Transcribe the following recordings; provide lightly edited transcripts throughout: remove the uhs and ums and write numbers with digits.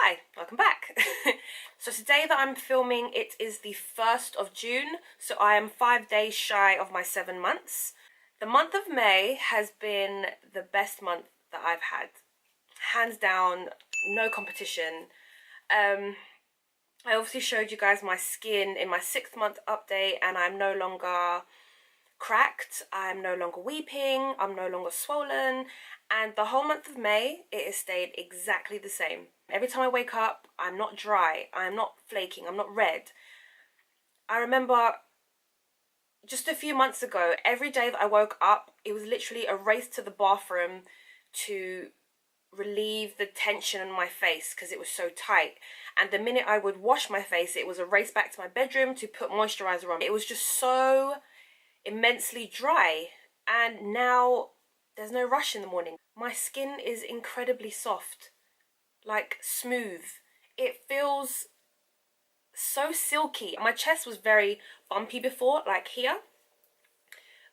Hi, welcome back. So today that I'm filming, it is the 1st of June, so I am 5 days shy of my 7 months. The month of May has been the best month that I've had. Hands down, no competition. I obviously showed you guys my skin in my 6th month update, and I'm no longer cracked, I'm no longer weeping, I'm no longer swollen, and the whole month of May it has stayed exactly the same. Every time I wake up, I'm not dry, I'm not flaking, I'm not red. I remember just a few months ago, every day that I woke up, it was literally a race to the bathroom to relieve the tension in my face because it was so tight. And the minute I would wash my face, it was a race back to my bedroom to put moisturizer on. It was just so immensely dry, and now there's no rush in the morning. My skin is incredibly soft, like smooth. It feels so silky. My chest was very bumpy before, like here.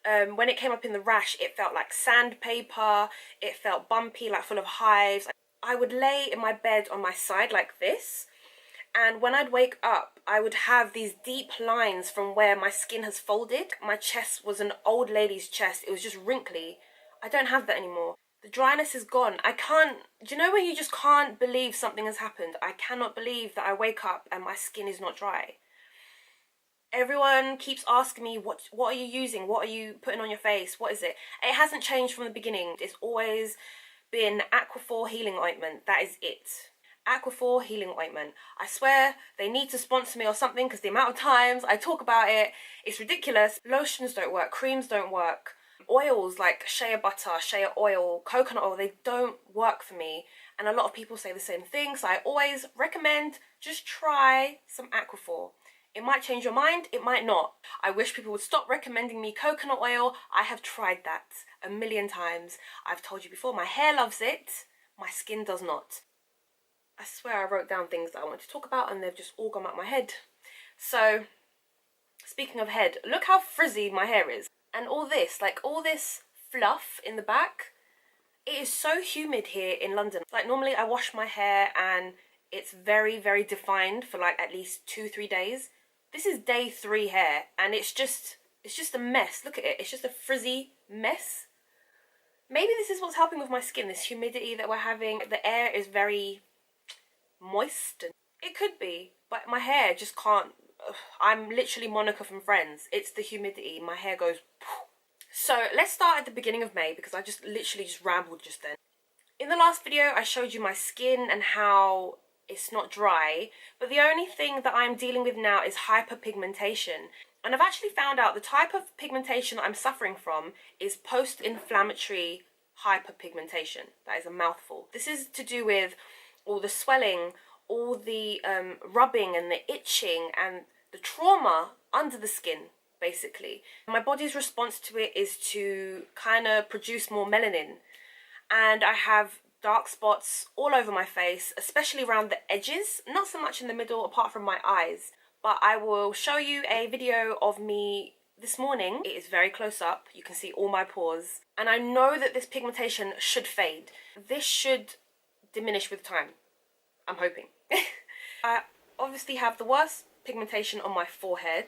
When it came up in the rash, it felt like sandpaper. It felt bumpy, like full of hives. I would lay in my bed on my side like this, and when I'd wake up, I would have these deep lines from where my skin has folded. My chest was an old lady's chest. It was just wrinkly. I don't have that anymore. The dryness is gone. I can't, do you know when you just can't believe something has happened? I cannot believe that I wake up and my skin is not dry. Everyone keeps asking me, what are you using? What are you putting on your face? What is it? It hasn't changed from the beginning. It's always been Aquaphor healing ointment. That is it. Aquaphor healing ointment. I swear they need to sponsor me or something, because the amount of times I talk about it, it's ridiculous. Lotions don't work, creams don't work, oils like shea butter, shea oil, coconut oil, they don't work for me, and a lot of people say the same thing. So I always recommend just try some Aquaphor. It might change your mind, it might not. I wish people would stop recommending me coconut oil. I have tried that a million times. I've told you before, my hair loves it, my skin does not. I swear I wrote down things that I want to talk about and they've just all gone out my head. So, speaking of head, look how frizzy my hair is. And all this, like all this fluff in the back, it is so humid here in London. Like normally I wash my hair and it's very, very defined for like at least 2-3 days. This is day 3 hair and it's just a mess. Look at it, it's just a frizzy mess. Maybe this is what's helping with my skin, this humidity that we're having. The air is very moist. It could be, but my hair just can't. I'm literally Monica from Friends. It's the humidity. My hair goes poof. So let's start at the beginning of May, because I just literally just rambled just then. In the last video I showed you my skin and how it's not dry, but the only thing that I'm dealing with now is hyperpigmentation. And I've actually found out the type of pigmentation that I'm suffering from is post-inflammatory hyperpigmentation. That is a mouthful. This is to do with all the swelling, all the rubbing and the itching and the trauma under the skin, basically. My body's response to it is to kind of produce more melanin. And I have dark spots all over my face, especially around the edges, not so much in the middle apart from my eyes. But I will show you a video of me this morning. It is very close up, you can see all my pores. And I know that this pigmentation should fade. This should diminish with time, I'm hoping. I obviously have the worst pigmentation on my forehead,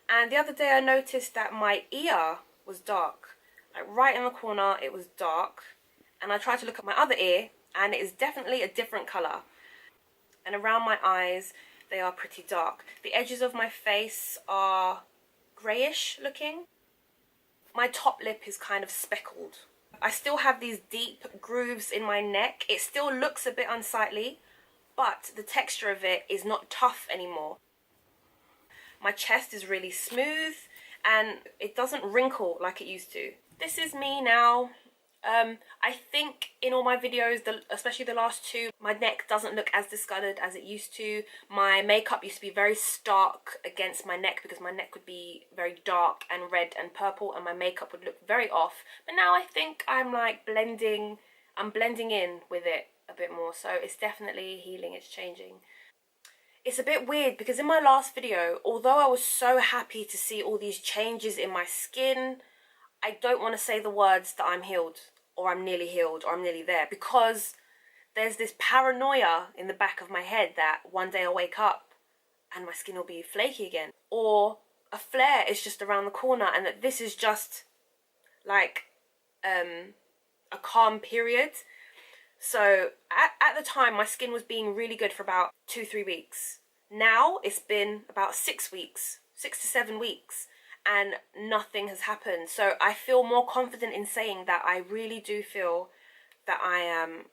and the other day I noticed that my ear was dark, like right in the corner it was dark, and I tried to look at my other ear and it is definitely a different colour, and around my eyes they are pretty dark. The edges of my face are greyish looking. My top lip is kind of speckled. I still have these deep grooves in my neck. It still looks a bit unsightly, but the texture of it is not tough anymore. My chest is really smooth and it doesn't wrinkle like it used to. This is me now. I think in all my videos, especially the last 2, my neck doesn't look as discoloured as it used to. My makeup used to be very stark against my neck because my neck would be very dark and red and purple and my makeup would look very off. But now I think I'm like blending in with it a bit more. So it's definitely healing, it's changing. It's a bit weird because in my last video, although I was so happy to see all these changes in my skin, I don't want to say the words that I'm healed or I'm nearly healed or I'm nearly there, because there's this paranoia in the back of my head that one day I'll wake up and my skin will be flaky again. Or a flare is just around the corner and that this is just like a calm period. So at the time, my skin was being really good for about 2-3 weeks. Now it's been about 6 weeks, 6 to 7 weeks, and nothing has happened. So I feel more confident in saying that I really do feel that I am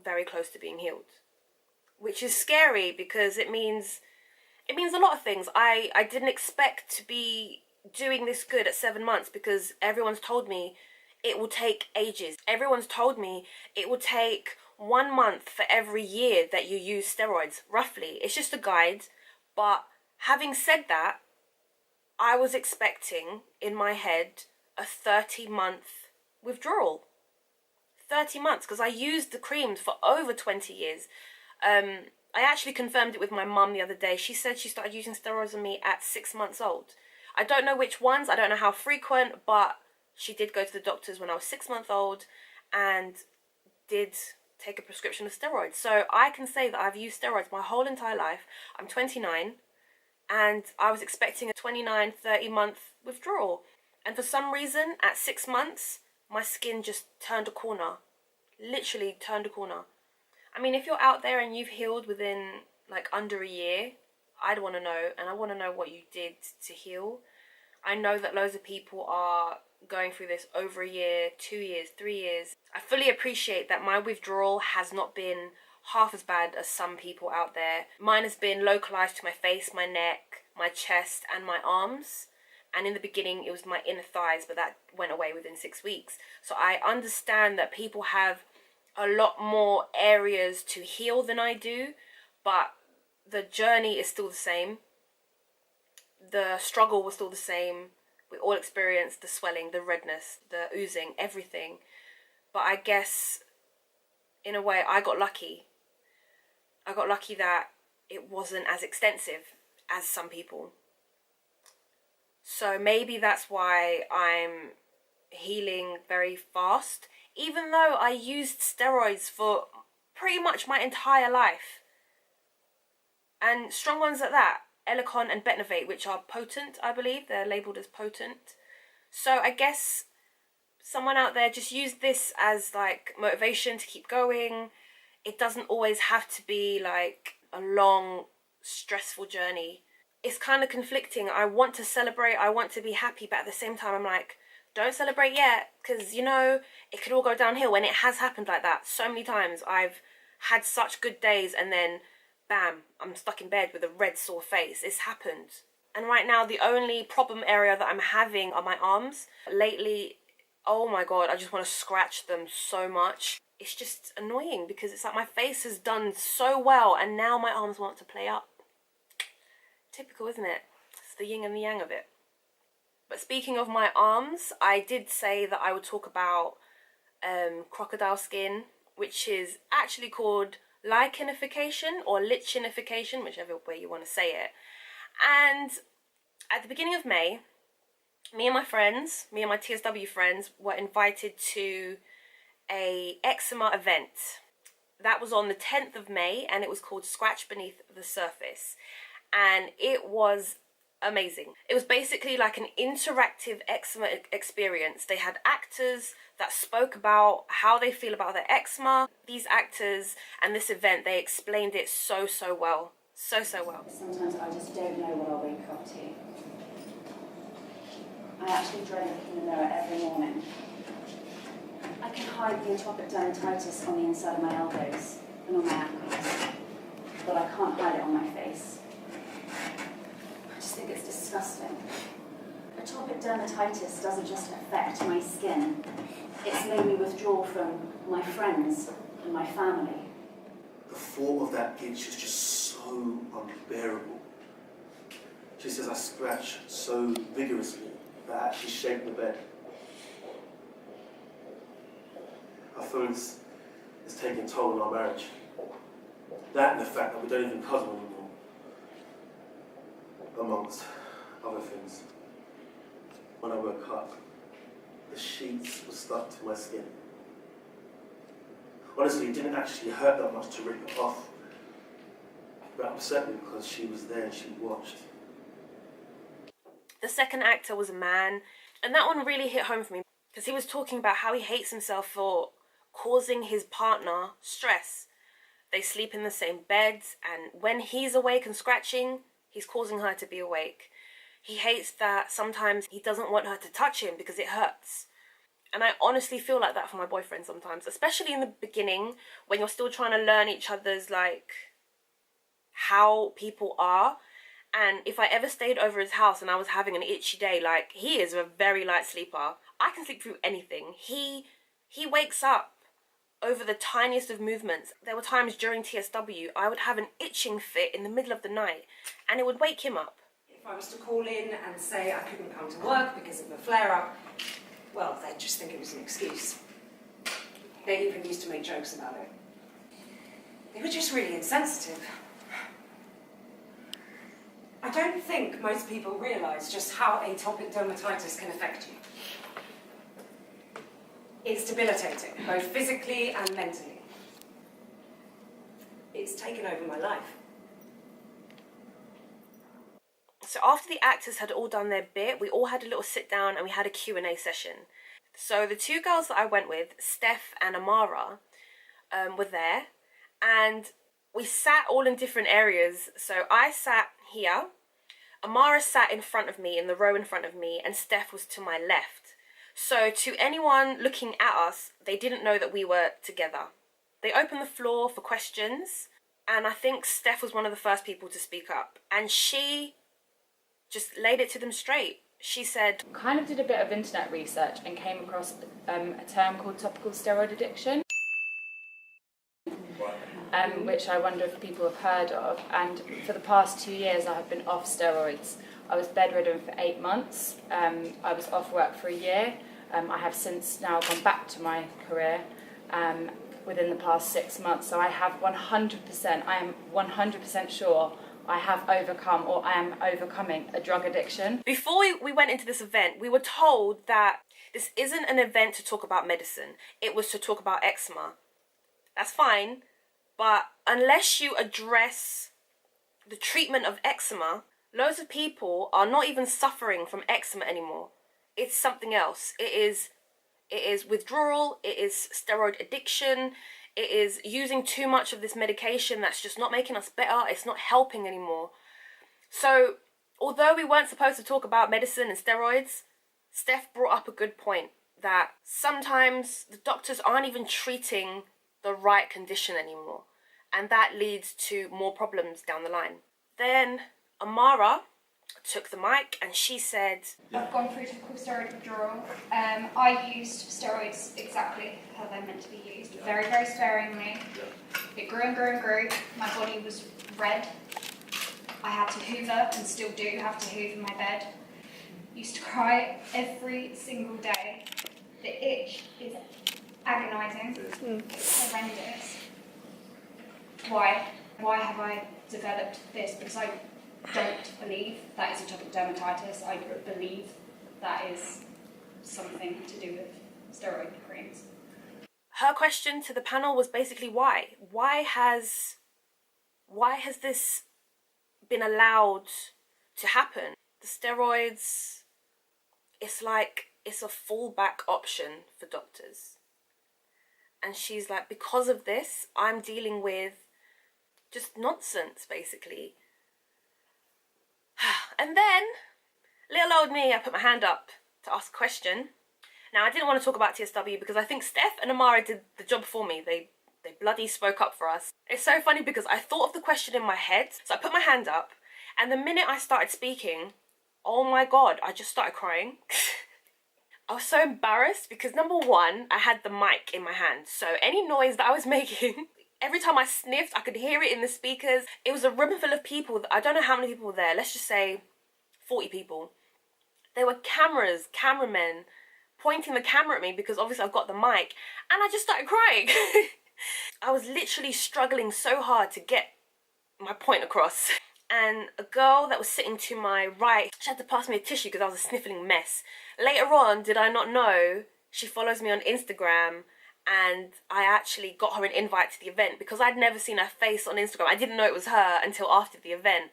very close to being healed, which is scary because it means a lot of things. I didn't expect to be doing this good at 7 months because everyone's told me it will take ages. Everyone's told me it will take 1 month for every year that you use steroids, roughly. It's just a guide. But having said that, I was expecting in my head a 30-month withdrawal. 30 months, because I used the creams for over 20 years. I actually confirmed it with my mum the other day. She said she started using steroids on me at 6 months old. I don't know which ones, I don't know how frequent, but she did go to the doctors when I was 6 months old and did take a prescription of steroids. So I can say that I've used steroids my whole entire life. I'm 29 and I was expecting a 29, 30-month withdrawal. And for some reason, at 6 months, my skin just turned a corner. Literally turned a corner. I mean, if you're out there and you've healed within like under a year, I'd want to know, and I want to know what you did to heal. I know that loads of people are going through this over a year, 2 years, 3 years. I fully appreciate that my withdrawal has not been half as bad as some people out there. Mine has been localized to my face, my neck, my chest, and my arms. And in the beginning, it was my inner thighs, but that went away within 6 weeks. So I understand that people have a lot more areas to heal than I do, but the journey is still the same. The struggle was still the same. We all experienced the swelling, the redness, the oozing, everything. But I guess, in a way, I got lucky. I got lucky that it wasn't as extensive as some people. So maybe that's why I'm healing very fast, even though I used steroids for pretty much my entire life. And strong ones at that, Elicon and Betnovate, which are potent, I believe. They're labelled as potent. So I guess someone out there, just use this as like motivation to keep going. It doesn't always have to be like a long, stressful journey. It's kind of conflicting. I want to celebrate, I want to be happy, but at the same time I'm like, don't celebrate yet, because you know, it could all go downhill. When it has happened like that so many times. I've had such good days and then bam, I'm stuck in bed with a red sore face. It's happened. And right now the only problem area that I'm having are my arms. Lately, oh my god, I just want to scratch them so much. It's just annoying because it's like my face has done so well and now my arms want to play up. Typical, isn't it? It's the yin and the yang of it. But speaking of my arms, I did say that I would talk about crocodile skin, which is actually called lichenification or lichenification, whichever way you want to say it. And at the beginning of May, me and my TSW friends were invited to a eczema event. That was on the 10th of May and it was called Scratch Beneath the Surface. And it was amazing. It was basically like an interactive eczema experience. They had actors that spoke about how they feel about their eczema. These actors and this event, they explained it so well. So well. Sometimes I just don't know what I'll wake up to. I actually dread looking in the mirror every morning. I can hide the atopic dermatitis on the inside of my elbows and on my ankles, but I can't hide it on my face. I just think it's disgusting. Atopic dermatitis doesn't just affect my skin. It's made me withdraw from my friends and my family. The thought of that itch is just so unbearable. She says I scratch so vigorously that I actually shake the bed. I feel it's taking a toll on our marriage. That and the fact that we don't even cuddle anymore, amongst other things. When I woke up, the sheets were stuck to my skin. honestly, it didn't actually hurt that much to rip it off. But upset me because she was there and she watched. The second actor was a man, and that one really hit home for me because he was talking about how he hates himself for causing his partner stress. They sleep in the same beds, and when he's awake and scratching, he's causing her to be awake. He hates that sometimes he doesn't want her to touch him because it hurts. And I honestly feel like that for my boyfriend sometimes, especially in the beginning when you're still trying to learn each other's, like, how people are. And if I ever stayed over his house and I was having an itchy day, like, he is a very light sleeper. I can sleep through anything. He wakes up over the tiniest of movements. There were times during TSW I would have an itching fit in the middle of the night and it would wake him up. If I was to call in and say I couldn't come to work because of a flare-up, well, they'd just think it was an excuse. They even used to make jokes about it. They were just really insensitive. I don't think most people realise just how atopic dermatitis can affect you. It's debilitating, both physically and mentally. It's taken over my life. So after the actors had all done their bit, we all had a little sit down and we had a Q&A session. So the two girls that I went with, Steph and Amara, were there, and we sat all in different areas. So I sat here, Amara sat in front of me, in the row in front of me, and Steph was to my left. So to anyone looking at us, they didn't know that we were together. They opened the floor for questions, and I think Steph was one of the first people to speak up, and she just laid it to them straight. She said, Kind of did a bit of internet research and came across a term called topical steroid addiction, which I wonder if people have heard of. And for the past 2 years I have been off steroids. I was bedridden for 8 months. I was off work for a year. I have since now gone back to my career within the past 6 months. So I have 100%, I am 100% sure I have overcome, or I am overcoming, a drug addiction. Before we went into this event, we were told that this isn't an event to talk about medicine. It was to talk about eczema. That's fine, but unless you address the treatment of eczema, loads of people are not even suffering from eczema anymore. It's something else. It is withdrawal, it is steroid addiction, it is using too much of this medication that's just not making us better, it's not helping anymore. So, although we weren't supposed to talk about medicine and steroids, Steph brought up a good point that sometimes the doctors aren't even treating the right condition anymore, and that leads to more problems down the line. Then Amara took the mic and she said, I've gone through topical steroid withdrawal. I used steroids exactly how they're meant to be used, very, very sparingly. It grew and grew and grew. My body was red. I had to hoover, and still do have to hoover my bed. Used to cry every single day. The itch is agonising. It's horrendous. Why? Why have I developed this? Because I don't believe that is atopic dermatitis. I believe that is something to do with steroid creams. her question to the panel was basically why? Why has this been allowed to happen? The steroids, it's like, it's a fallback option for doctors. And she's like, because of this, I'm dealing with just nonsense, basically. And then, little old me, I put my hand up to ask a question. Now, I didn't want to talk about TSW because I think Steph and Amara did the job for me. They bloody spoke up for us. It's so funny because I thought of the question in my head, so I put my hand up, and the minute I started speaking, oh my God, I just started crying. I was so embarrassed because, number one, I had the mic in my hand, so any noise that I was making, every time I sniffed, I could hear it in the speakers. It was a room full of people. I don't know how many people were there. Let's just say 40 people. There were cameras, cameramen, pointing the camera at me because obviously I've got the mic, and I just started crying. I was literally struggling so hard to get my point across. And a girl that was sitting to my right, she had to pass me a tissue because I was a sniffling mess. Later on, did I not know, she follows me on Instagram, and I actually got her an invite to the event because I'd never seen her face on Instagram. I didn't know it was her until after the event.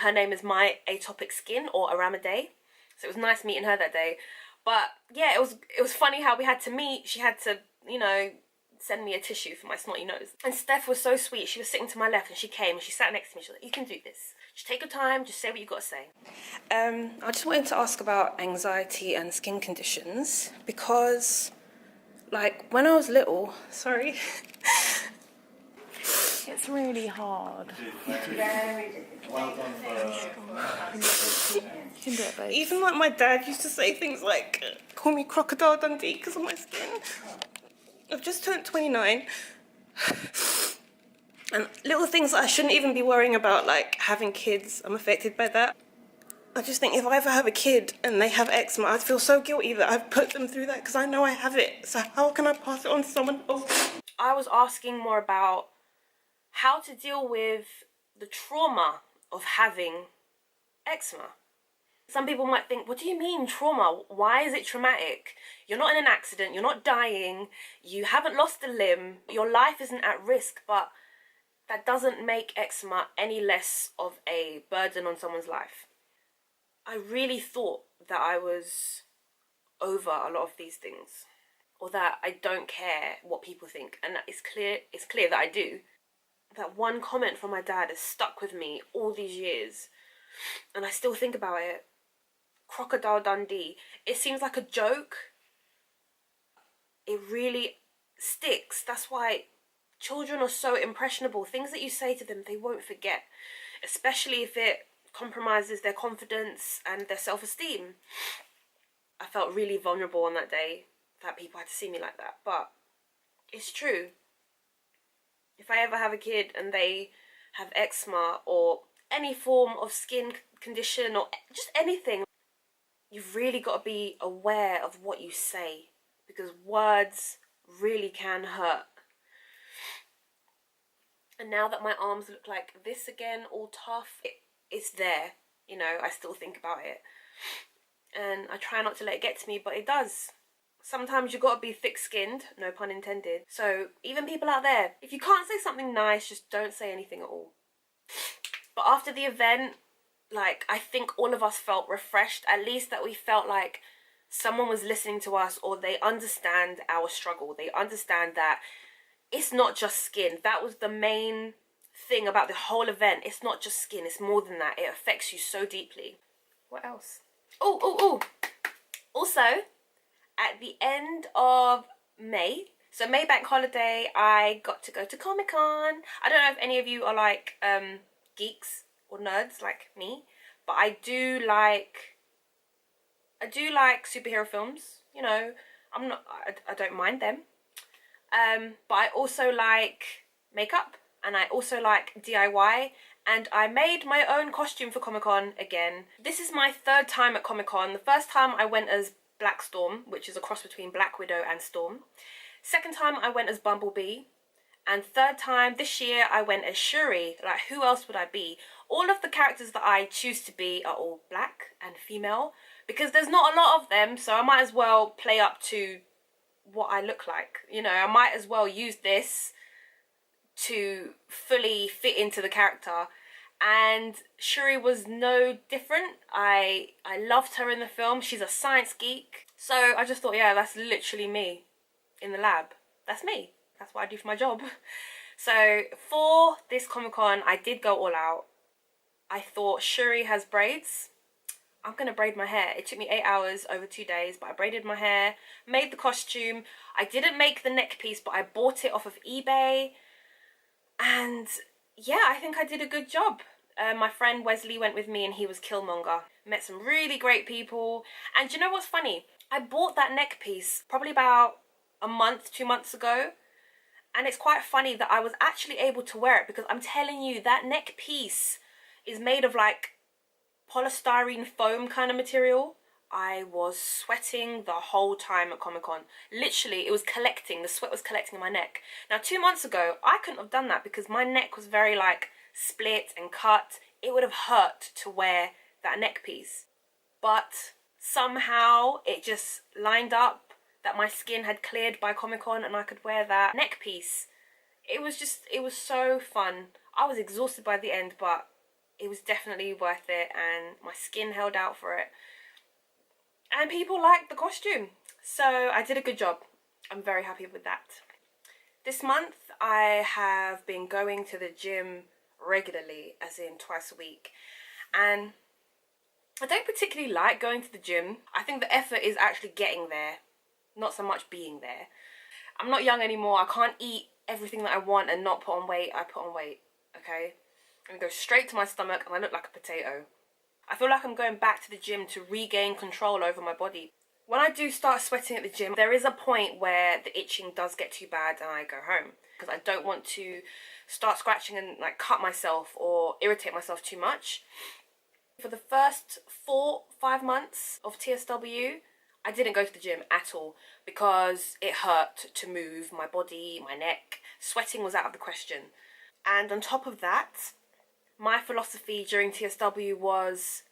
Her name is My Atopic Skin, or Aramade. So it was nice meeting her that day. But yeah, it was funny how we had to meet. She had to, you know, send me a tissue for my snotty nose. And Steph was so sweet. She was sitting to my left and she came and she sat next to me. She was like, you can do this. Just take your time, just say what you got to say. I just wanted to ask about anxiety and skin conditions because, like, when I was little, sorry, it's really hard. Well done for... You can do it, babe. Even like my dad used to say things like, call me Crocodile Dundee because of my skin. I've just turned 29. And little things that I shouldn't even be worrying about, like having kids, I'm affected by that. I just think if I ever have a kid and they have eczema, I'd feel so guilty that I've put them through that because I know I have it. So how can I pass it on to someone else? I was asking more about how to deal with the trauma of having eczema. Some people might think, what do you mean trauma? Why is it traumatic? You're not in an accident, you're not dying, you haven't lost a limb, your life isn't at risk, but that doesn't make eczema any less of a burden on someone's life. I really thought that I was over a lot of these things, or that I don't care what people think, and it's clear that I do. That one comment from my dad has stuck with me all these years, and I still think about it. Crocodile Dundee. It seems like a joke. It really sticks. That's why children are so impressionable. Things that you say to them, they won't forget, especially if it compromises their confidence and their self-esteem. I felt really vulnerable on that day that people had to see me like that, but it's true. If I ever have a kid and they have eczema or any form of skin condition or just anything, you've really got to be aware of what you say because words really can hurt. And now that my arms look like this again, all tough, it's there. You know, I still think about it. And I try not to let it get to me, but it does. Sometimes you've got to be thick-skinned, no pun intended. So even people out there, if you can't say something nice, just don't say anything at all. But after the event, like, I think all of us felt refreshed, at least that we felt like someone was listening to us, or they understand our struggle. They understand that it's not just skin. That was the main thing about the whole event. It's not just skin, it's more than that. It affects you so deeply. What else? Oh. Also, at the end of May, so May bank holiday, I got to go to Comic-Con. I don't know if any of you are like geeks or nerds like me, but I do like superhero films. You know, I don't mind them. But I also like makeup, and I also like DIY, and I made my own costume for Comic-Con again. This is my third time at Comic-Con. The first time I went as Black Storm, which is a cross between Black Widow and Storm. Second time I went as Bumblebee. And third time this year I went as Shuri. Like, who else would I be? All of the characters that I choose to be are all black and female, because there's not a lot of them, so I might as well play up to what I look like. You know, I might as well use this to fully fit into the character. And Shuri was no different. I loved her in the film. She's a science geek. So I just thought, yeah, that's literally me in the lab. That's me. That's what I do for my job. So for this Comic-Con, I did go all out. I thought, Shuri has braids, I'm gonna braid my hair. It took me 8 hours over 2 days, but I braided my hair, made the costume. I didn't make the neck piece, but I bought it off of eBay. And yeah, I think I did a good job. My friend Wesley went with me and he was Killmonger. Met some really great people. And do you know what's funny? I bought that neck piece probably about a month, 2 months ago. And it's quite funny that I was actually able to wear it, because I'm telling you, that neck piece is made of like polystyrene foam kind of material. I was sweating the whole time at Comic-Con. Literally, it was collecting, the sweat was collecting in my neck. Now 2 months ago, I couldn't have done that because my neck was very like split and cut. It would have hurt to wear that neck piece. But somehow it just lined up that my skin had cleared by Comic-Con and I could wear that neck piece. It was so fun. I was exhausted by the end, but it was definitely worth it, and my skin held out for it. And people liked the costume, so I did a good job. I'm very happy with that. This month I have been going to the gym regularly, as in twice a week, and I don't particularly like going to the gym. I think the effort is actually getting there, not so much being there. I'm not young anymore. I can't eat everything that I want and not put on weight. I put on weight, okay? And go straight to my stomach and I look like a potato. I feel like I'm going back to the gym to regain control over my body. When I do start sweating at the gym, there is a point where the itching does get too bad and I go home, because I don't want to start scratching and like cut myself or irritate myself too much. For the first 4-5 months of TSW, I didn't go to the gym at all because it hurt to move my body, my neck. Sweating was out of the question. And on top of that, my philosophy during TSW was,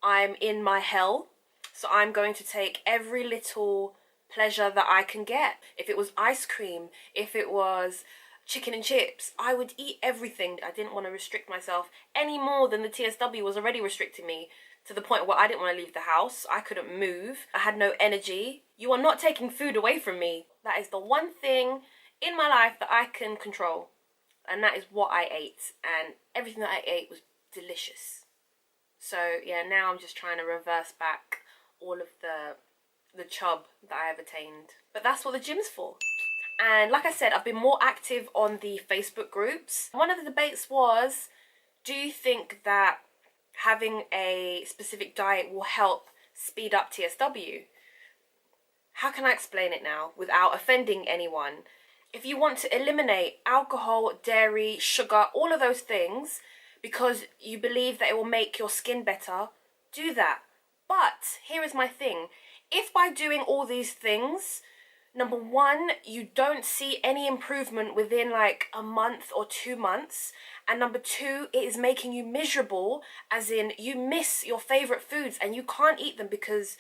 I'm in my hell, so I'm going to take every little pleasure that I can get. If it was ice cream, if it was chicken and chips, I would eat everything. I didn't want to restrict myself any more than the TSW was already restricting me, to the point where I didn't want to leave the house. I couldn't move. I had no energy. You are not taking food away from me. That is the one thing in my life that I can control. And that is what I ate. And everything that I ate was delicious. So yeah, now I'm just trying to reverse back all of the chub that I have attained. But that's what the gym's for. And like I said, I've been more active on the Facebook groups. One of the debates was, do you think that having a specific diet will help speed up TSW? How can I explain it now without offending anyone? If you want to eliminate alcohol, dairy, sugar, all of those things, because you believe that it will make your skin better, do that. But here is my thing. If by doing all these things, number one, you don't see any improvement within like a month or 2 months, and number two, it is making you miserable, as in you miss your favorite foods and you can't eat them because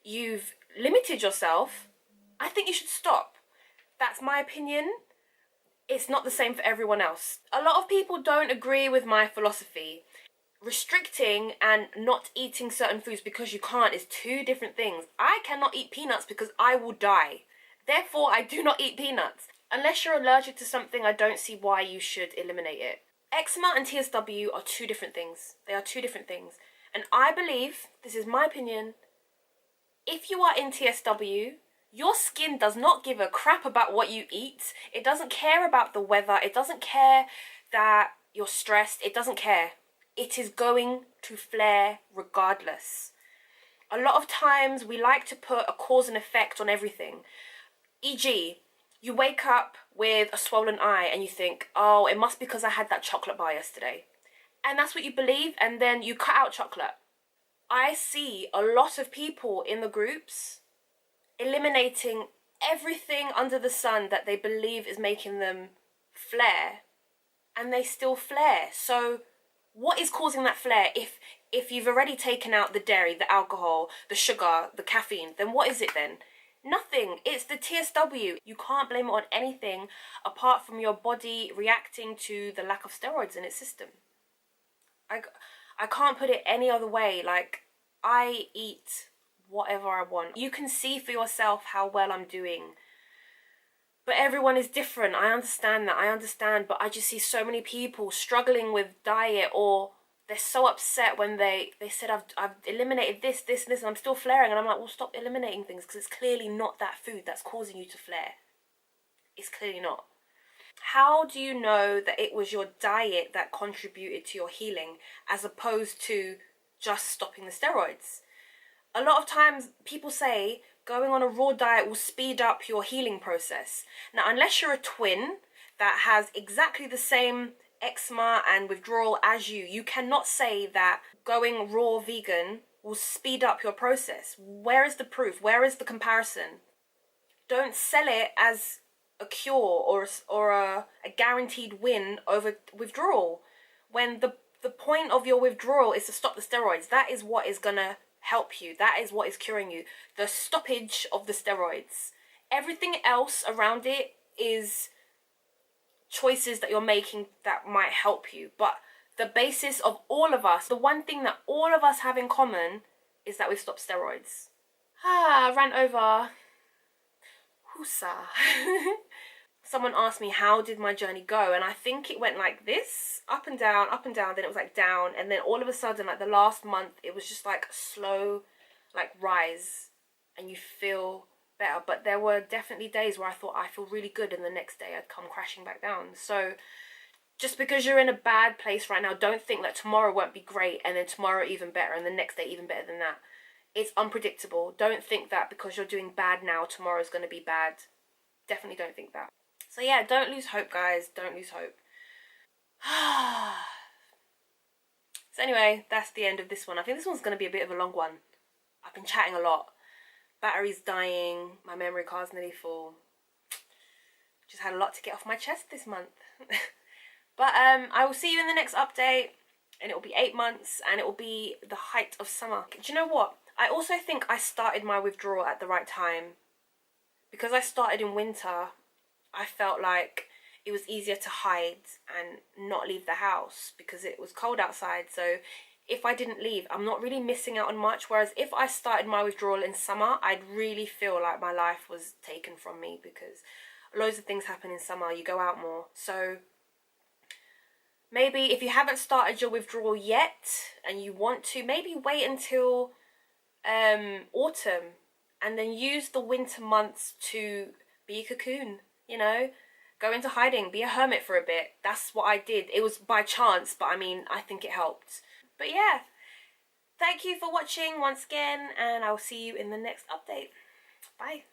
you've limited yourself, I think you should stop. That's my opinion. It's not the same for everyone else. A lot of people don't agree with my philosophy. Restricting and not eating certain foods because you can't is two different things. I cannot eat peanuts because I will die. Therefore, I do not eat peanuts. Unless you're allergic to something, I don't see why you should eliminate it. Eczema and TSW are two different things. They are two different things. And I believe, this is my opinion, if you are in TSW, your skin does not give a crap about what you eat. It doesn't care about the weather. It doesn't care that you're stressed. It doesn't care. It is going to flare regardless. A lot of times we like to put a cause and effect on everything. E.g., you wake up with a swollen eye and you think, oh, it must be because I had that chocolate bar yesterday. And that's what you believe, and then you cut out chocolate. I see a lot of people in the groups eliminating everything under the sun that they believe is making them flare, and they still flare. So what is causing that flare? If you've already taken out the dairy, the alcohol, the sugar, the caffeine, then what is it then? Nothing. It's the TSW. You can't blame it on anything apart from your body reacting to the lack of steroids in its system. I can't put it any other way. Like, I eat whatever I want. You can see for yourself how well I'm doing. But everyone is different. I understand that. I understand. But I just see so many people struggling with diet, or they're so upset when they said, I've eliminated this, and I'm still flaring. And I'm like, well, stop eliminating things, because it's clearly not that food that's causing you to flare. It's clearly not. How do you know that it was your diet that contributed to your healing as opposed to just stopping the steroids? A lot of times people say going on a raw diet will speed up your healing process. Now, unless you're a twin that has exactly the same eczema and withdrawal as you cannot say that going raw vegan will speed up your process. Where is the proof? Where is the comparison? Don't sell it as a cure or a guaranteed win over withdrawal, when the point of your withdrawal is to stop the steroids. That is what is gonna help you. That is what is curing you. The stoppage of the steroids. Everything else around it is choices that you're making that might help you. But the basis of all of us, the one thing that all of us have in common is that we've stopped steroids. Ran over. Hoosa. Someone asked me how did my journey go, and I think it went like this, up and down, then it was like down, and then all of a sudden, like the last month, it was just like slow, like rise, and you feel better. But there were definitely days where I thought I feel really good, and the next day I'd come crashing back down. So just because you're in a bad place right now, don't think that tomorrow won't be great, and then tomorrow even better, and the next day even better than that. It's unpredictable. Don't think that because you're doing bad now, tomorrow's going to be bad. Definitely don't think that. So yeah, don't lose hope, guys. Don't lose hope. So anyway, that's the end of this one. I think this one's going to be a bit of a long one. I've been chatting a lot. Battery's dying. My memory card's nearly full. Just had a lot to get off my chest this month. But I will see you in the next update. And it will be 8 months. And it will be the height of summer. Do you know what? I also think I started my withdrawal at the right time. Because I started in winter, I felt like it was easier to hide and not leave the house because it was cold outside. So if I didn't leave, I'm not really missing out on much. Whereas if I started my withdrawal in summer, I'd really feel like my life was taken from me because loads of things happen in summer. You go out more. So maybe if you haven't started your withdrawal yet and you want to, maybe wait until autumn and then use the winter months to be a cocoon. You know, go into hiding, be a hermit for a bit. That's what I did. It was by chance, but I mean, I think it helped. But yeah, thank you for watching once again, and I'll see you in the next update. Bye.